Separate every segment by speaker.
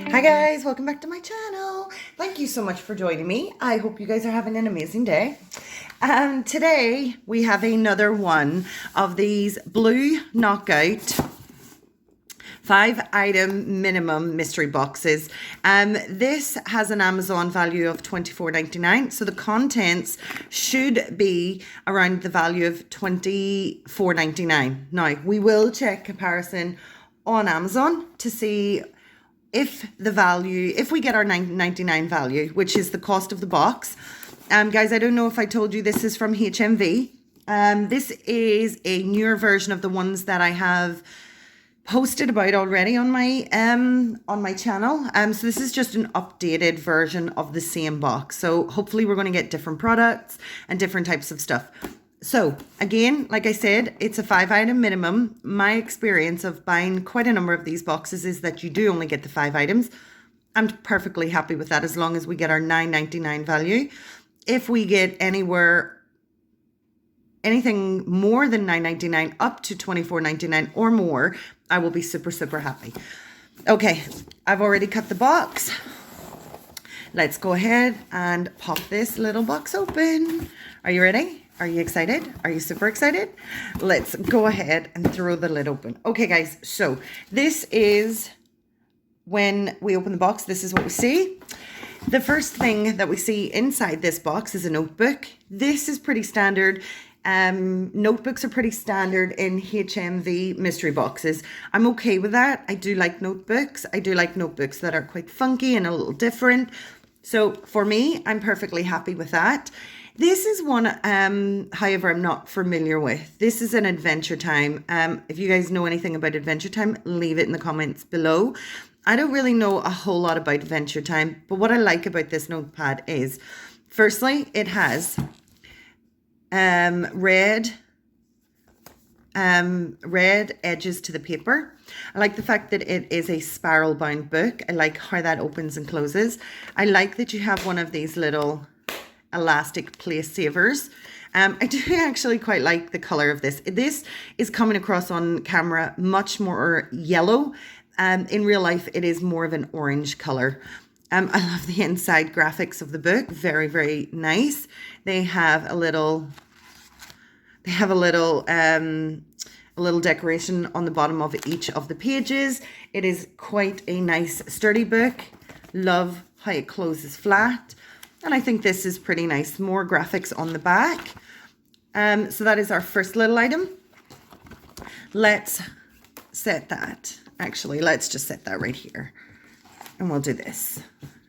Speaker 1: Hi guys, welcome back to my channel. Thank you so much for joining me. I hope you guys are having an amazing day. Today we have another one of these blue knockout 5-item minimum mystery boxes. This has an Amazon value of $24.99, so the contents should be around the value of $24.99. Now we will check comparison on Amazon to see if we get our $9.99 value, which is the cost of the box. Guys, I don't know if I told you this is from HMV. This is a newer version of the ones that I have posted about already on my channel. So this is just an updated version of the same box. So hopefully we're going to get different products and different types of stuff. So again, like I said, it's a 5-item minimum. My experience of buying quite a number of these boxes is that you do only get the 5 items. I'm perfectly happy with that as long as we get our $9.99 value. If we get anything more than $9.99 up to $24.99 or more, I will be super, super happy. Okay, I've already cut the box. Let's go ahead and pop this little box open. Are you ready? Are you excited? Are you super excited? Let's go ahead and throw the lid open. Okay, guys, so this is when we open the box. This is what we see. The first thing that we see inside this box is a notebook. This is pretty standard. Notebooks are pretty standard in HMV mystery boxes. I'm okay with that. I do like notebooks. I do like notebooks that are quite funky and a little different. So for me, I'm perfectly happy with that. This is one, however, I'm not familiar with. This is an Adventure Time. If you guys know anything about Adventure Time, leave it in the comments below. I don't really know a whole lot about Adventure Time, but what I like about this notepad is, firstly, it has red edges to the paper. I like the fact that it is a spiral bound book. I like how that opens and closes. I like that you have one of these little elastic place savers. I do actually quite like the color of this. This is coming across on camera much more yellow. In real life, it is more of an orange color. I love the inside graphics of the book. Very, very nice. They have a little decoration on the bottom of each of the pages. It is quite a nice sturdy book. Love how it closes flat. And I think this is pretty nice. More graphics on the back. So that is our first little item. Let's set that. Actually, let's just set that right here. And we'll do this.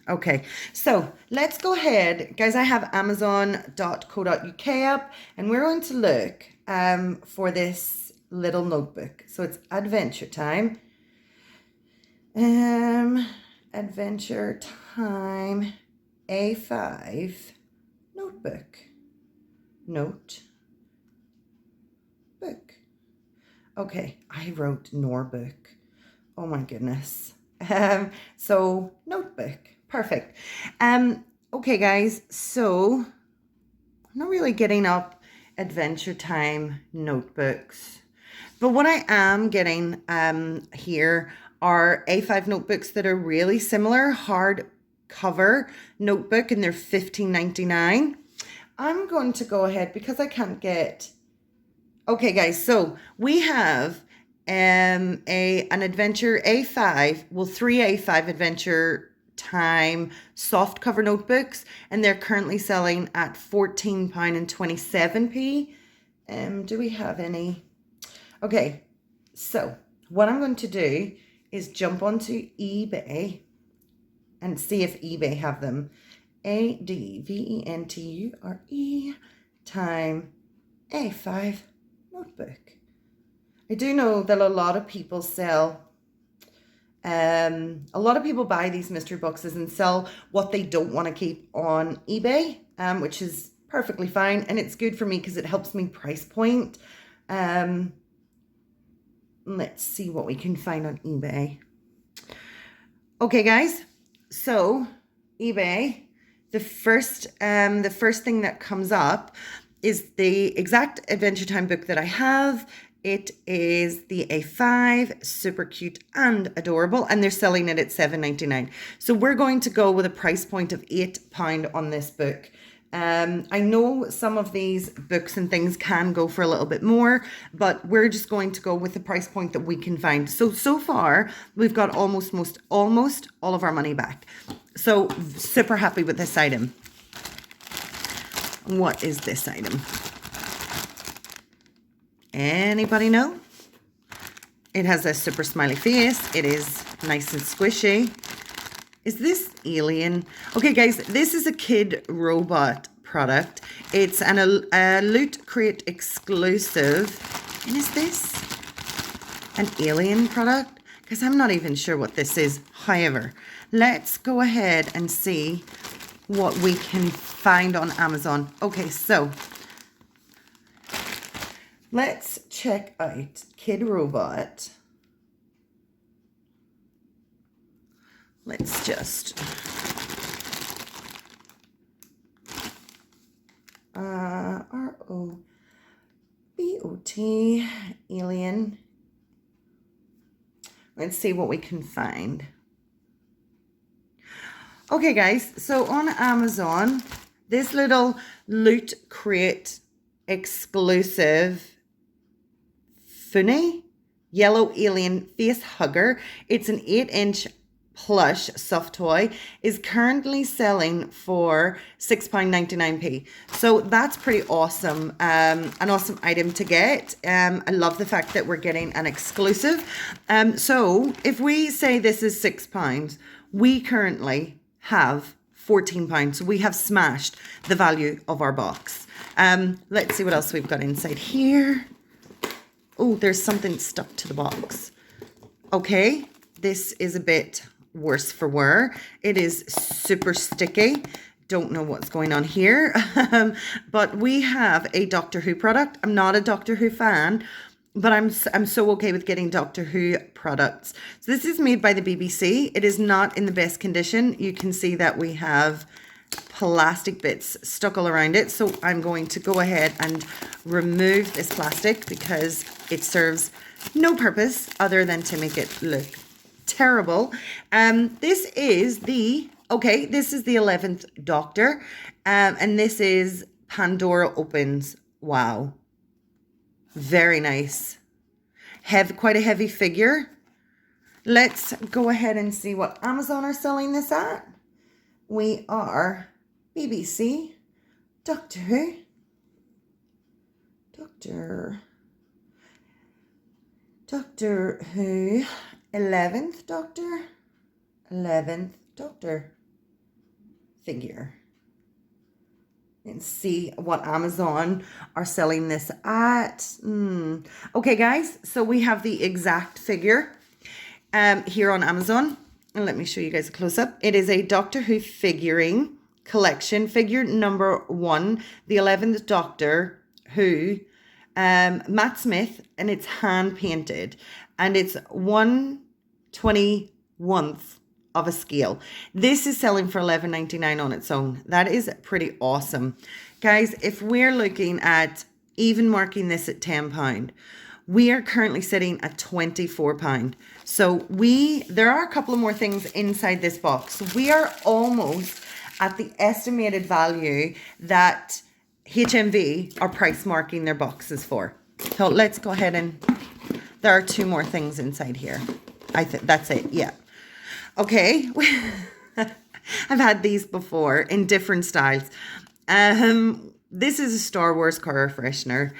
Speaker 1: Okay, so let's go ahead. Guys, I have amazon.co.uk up. And we're going to look for this little notebook. So it's Adventure Time. Adventure Time A5 notebook. Book. Okay, I wrote Norbook. Oh my goodness. So notebook. Perfect. Okay guys, so I'm not really getting up Adventure Time notebooks. But what I am getting here are A5 notebooks that are really similar, hardcover notebook, and they're $15.99. I'm going to go ahead because I can't get... Okay guys, so we have an Adventure A5, well 3 A5 Adventure Time soft cover notebooks, and they're currently selling at £14.27. Do we have any? Okay, so what I'm going to do is jump onto eBay and see if eBay have them. ADVENTURE Time A5 notebook. I do know that a lot of people sell, a lot of people buy these mystery boxes and sell what they don't want to keep on eBay, which is perfectly fine. And it's good for me because it helps me price point. Let's see what we can find on eBay. Okay, guys. So eBay, the first thing that comes up is the exact Adventure Time book that I have. It is the A5, super cute and adorable, and they're selling it at $7.99. So we're going to go with a price point of £8 on this book. I know some of these books and things can go for a little bit more, but we're just going to go with the price point that we can find. So far, we've got almost all of our money back. So super happy with this item. What is this item? Anybody know? It has a super smiley face. It is nice and squishy. Is this alien? Okay, guys, this is a kid robot product. It's a Loot Crate exclusive. And is this an alien product? Because I'm not even sure what this is. However, let's go ahead and see what we can find on Amazon. Okay, so let's check out Kid Robot. Let's just R-O-B-O-T alien. Let's see what we can find. Okay, guys, so on Amazon, this little Loot Crate exclusive Funny Yellow Alien Face Hugger. It's an 8-inch plush soft toy, is currently selling for £6.99p. So that's pretty awesome. An awesome item to get. I love the fact that we're getting an exclusive. So if we say this is £6, we currently have £14. So we have smashed the value of our box. Let's see what else we've got inside here. Oh, there's something stuck to the box. Okay, this is a bit worse for wear. It is super sticky. Don't know what's going on here. But we have a Doctor Who product. I'm not a Doctor Who fan, but I'm so okay with getting Doctor Who products. So this is made by the BBC. It is not in the best condition. You can see that we have plastic bits stuck all around it. So I'm going to go ahead and remove this plastic because it serves no purpose other than to make it look terrible. This is the 11th Doctor, and this is Pandora Opens. Wow, very nice. Quite a heavy figure. Let's go ahead and see what Amazon are selling this at. We are BBC Doctor Who. Doctor Who 11th Doctor figure. And see what Amazon are selling this at. Okay, guys, so we have the exact figure here on Amazon. And let me show you guys a close-up. It is a Doctor Who figuring collection, figure number 1, the 11th Doctor Who, Matt Smith, and it's hand painted, and it's 1/21th of a scale. This is selling for $11.99 on its own. That is pretty awesome. Guys, if we're looking at even marking this at £10, we are currently sitting at £24. So there are a couple of more things inside this box. We are almost at the estimated value that HMV are price marking their boxes for. So let's go ahead and, there are 2 more things inside here. I think that's it. Yeah. Okay. I've had these before in different styles. This is a Star Wars car freshener.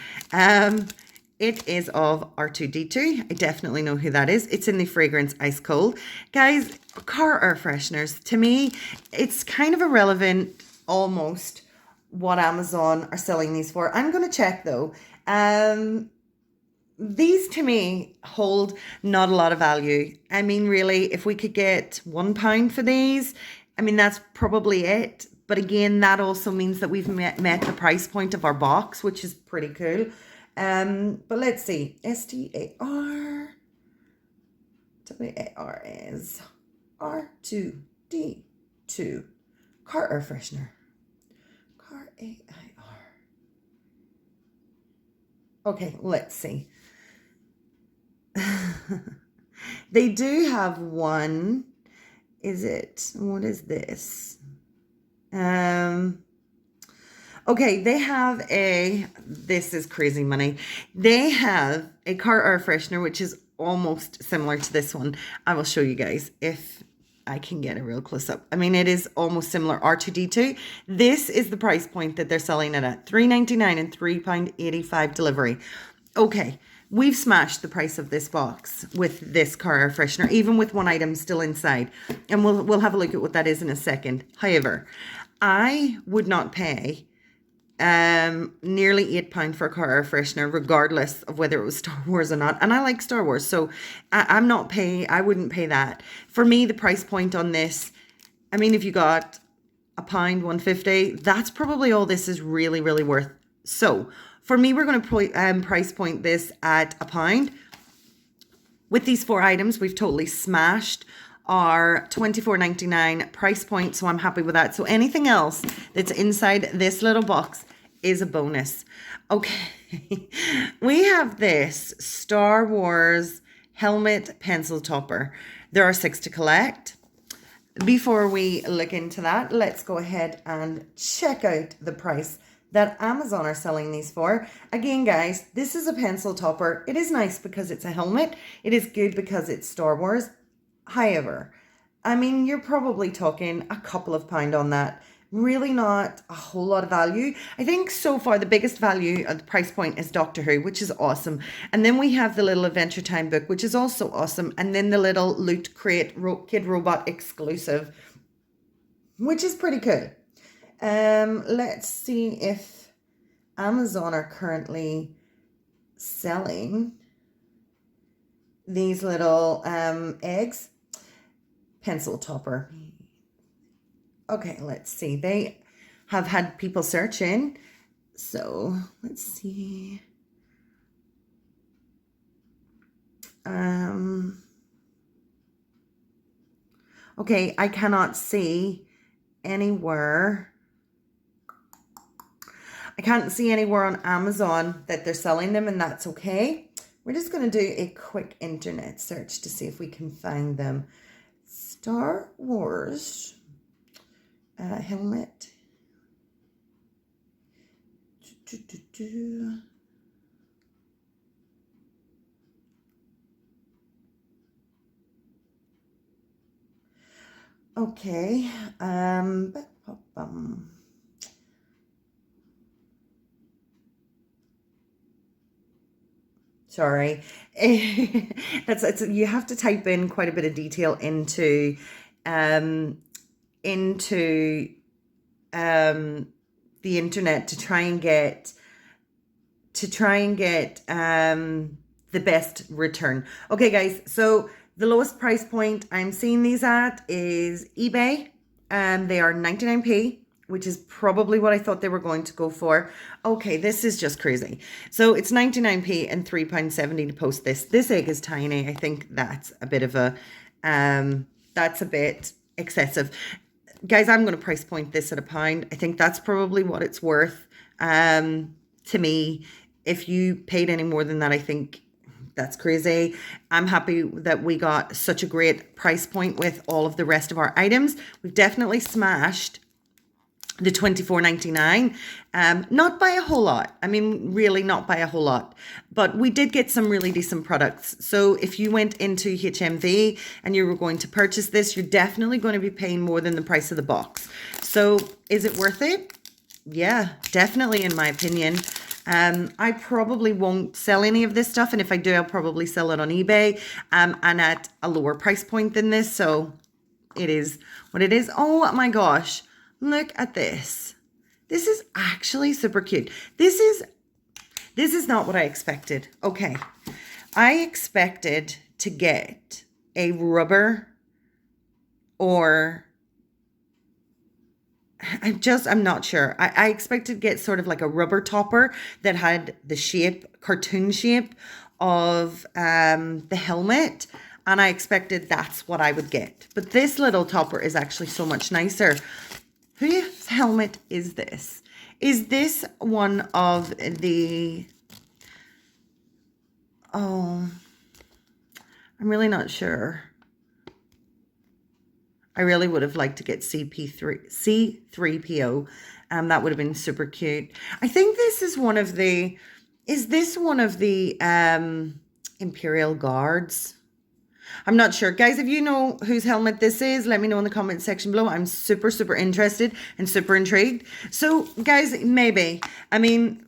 Speaker 1: It is of R2-D2. I definitely know who that is. It's in the fragrance Ice Cold. Guys, car air fresheners, to me, it's kind of irrelevant almost what Amazon are selling these for. I'm going to check though. These to me hold not a lot of value. I mean, really, if we could get £1 for these, I mean, that's probably it. But again, that also means that we've met the price point of our box, which is pretty cool. But let's see. STAR. WAR is R2D2. Car air freshener. Car AIR. Okay, let's see. They do have one. What is this? Okay, this is crazy money. They have a car air freshener, which is almost similar to this one. I will show you guys if I can get a real close up. I mean, it is almost similar, R2D2. This is the price point that they're selling it at, $3.99 and £3.85 delivery. Okay, we've smashed the price of this box with this car air freshener, even with one item still inside. And we'll have a look at what that is in a second. However, I would not pay nearly £8 for a car air freshener, regardless of whether it was Star Wars or not. And I like Star Wars, so I wouldn't pay that. For me, the price point on this, I mean, if you got £1, £1.50, that's probably all this is really, really worth. So for me, we're going to price point this at £1. With these 4 items, we've totally smashed our $24.99 price point, so I'm happy with that. So anything else that's inside this little box is a bonus. Okay, we have this Star Wars helmet pencil topper. There are 6 to collect. Before we look into that, let's go ahead and check out the price that Amazon are selling these for. Again, guys, this is a pencil topper. It is nice because it's a helmet. It is good because it's Star Wars. However, I mean, you're probably talking a couple of pound on that. Really not a whole lot of value. I think so far the biggest value at the price point is Doctor Who, which is awesome. And then we have the little Adventure Time book, which is also awesome. And then the little Loot Crate Kid Robot exclusive, which is pretty cool. Let's see if Amazon are currently selling these little eggs. Pencil topper. Okay, let's see. They have had people searching. So let's see. Okay, I cannot see anywhere. I can't see anywhere on Amazon that they're selling them, and that's okay. We're just going to do a quick internet search to see if we can find them. Star Wars helmet. Okay. Sorry. You have to type in quite a bit of detail into the internet to try and get the best return. Okay, guys, so the lowest price point I'm seeing these at is eBay, and they are 99p, which is probably what I thought they were going to go for. Okay, this is just crazy. So it's 99p and £3.70 to post this. This egg is tiny. I think that's a bit of a, that's a bit excessive. Guys, I'm going to price point this at £1. I think that's probably what it's worth to me. If you paid any more than that, I think that's crazy. I'm happy that we got such a great price point with all of the rest of our items. We've definitely smashed the $24.99, not by a whole lot. I mean, really not by a whole lot, but we did get some really decent products. So if you went into HMV and you were going to purchase this, you're definitely going to be paying more than the price of the box. So is it worth it? Yeah, definitely, in my opinion. I probably won't sell any of this stuff, and if I do, I'll probably sell it on eBay and at a lower price point than this. So it is what it is. Oh my gosh. Look at this. This is actually super cute. This is not what I expected. Okay. I expected to get a rubber or I'm not sure. I expected to get sort of like a rubber topper that had the shape, cartoon shape of the helmet. And I expected that's what I would get. But this little topper is actually so much nicer. Whose helmet is this? Is this one of the... Oh, I'm really not sure. I really would have liked to get C3PO. That would have been super cute. I think this is one of the, is this one of the Imperial Guards? I'm not sure. Guys, if you know whose helmet this is, let me know in the comment section below. I'm super, super interested and super intrigued. So, guys, maybe. I mean,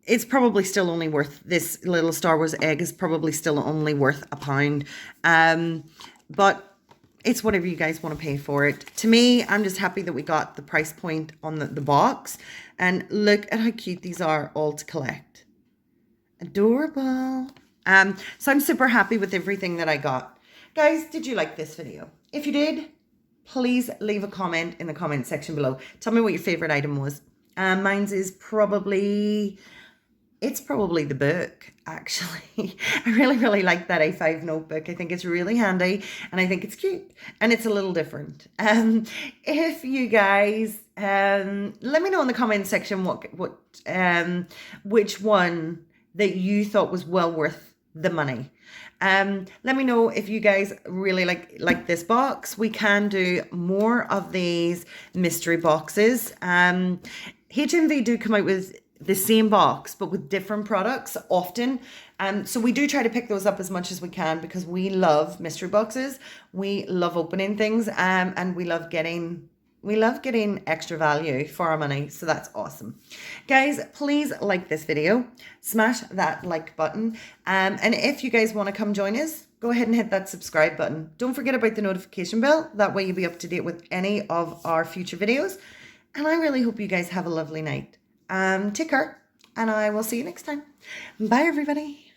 Speaker 1: it's probably still only worth, this little Star Wars egg is probably still only worth £1. But it's whatever you guys want to pay for it. To me, I'm just happy that we got the price point on the box. And look at how cute these are all to collect. Adorable. So I'm super happy with everything that I got. Guys, did you like this video? If you did, please leave a comment in the comment section below. Tell me what your favorite item was. Mine's is probably... It's probably the book, actually. I really, really like that A5 notebook. I think it's really handy and I think it's cute and it's a little different. If you guys, let me know in the comment section which one that you thought was well worth the money. Let me know if you guys really like this box. We can do more of these mystery boxes. HMV do come out with the same box but with different products often, so we do try to pick those up as much as we can because we love mystery boxes. We love opening things, and we love getting extra value for our money. So that's awesome. Guys, please like this video, smash that like button, and if you guys want to come join us, go ahead and hit that subscribe button. Don't forget about the notification bell. That way you'll be up to date with any of our future videos. And I really hope you guys have a lovely night. Take care, and I will see you next time. Bye, everybody.